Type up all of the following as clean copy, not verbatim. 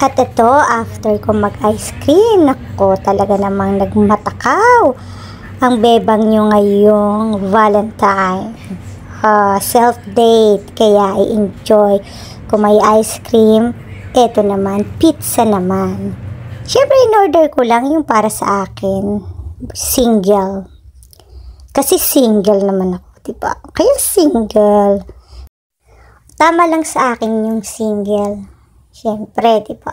At ito, after ko mag-ice cream, nako, talaga namang nagmatakaw ang bebang nyo ngayong Valentine. Self-date, kaya i-enjoy. Kung may ice cream, eto naman, pizza naman. Siyempre, in-order ko lang yung para sa akin. Single. Kasi single naman ako, diba? Kaya single. Tama lang sa akin yung single. Siyempre, diba?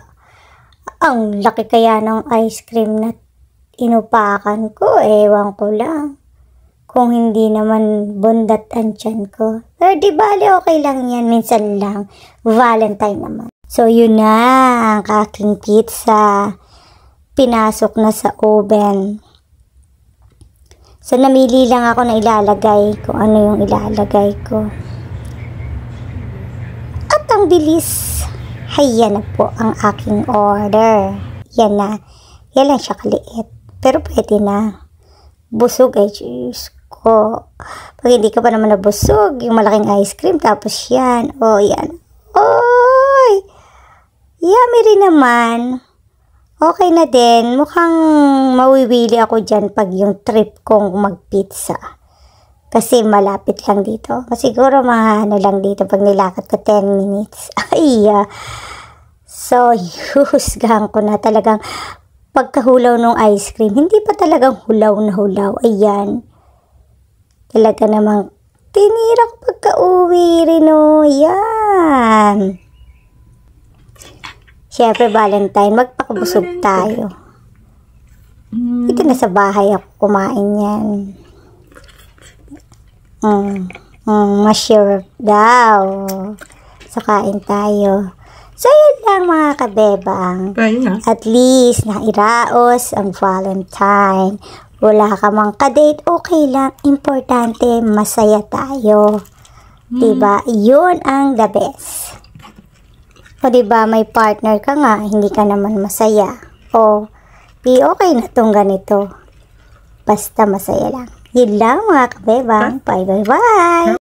Ang laki kaya ng ice cream na inupakan ko, ewan ko lang. Kung hindi naman bundat ang tiyan ko. Pero di bali, okay lang yan. Minsan lang. Valentine naman. So, yun na ang aking pizza. Pinasok na sa oven. So, namili lang ako na ilalagay kung ano yung ilalagay ko. At ang bilis. Ayan na po ang aking order. Yan na. Yan lang siya kaliit. Pero pwede na. Busog ay juice ko. Pag hindi ka pa naman nabusog, yung malaking ice cream, tapos yan. O, yan. Oy! Yummy rin naman. Okay na din. Mukhang mawiwili ako dyan pag yung trip kong magpizza. Kasi malapit lang dito. Siguro mga ano lang dito pag nilakad ko 10 minutes. Ay, so, husgahan ko na talagang pagkahulaw ng ice cream. Hindi pa talagang hulaw na hulaw. Ayan. Talaga namang tinira ko pagka-uwi rin, o. Ayan. Siyempre, Valentine, magpakabusog tayo. Ito na sa bahay ako kumain yan. Ma-sure daw. So, kain tayo. So, yun lang mga kabebang. At least, nairaos ang Valentine. Wala ka mang kadate, okay lang. Importante, masaya tayo. Diba? Yun ang the best. O diba, may partner ka nga, hindi ka naman masaya. O, di okay na tong ganito. Basta masaya lang. Yun lang mga kabebang. Bye bye bye.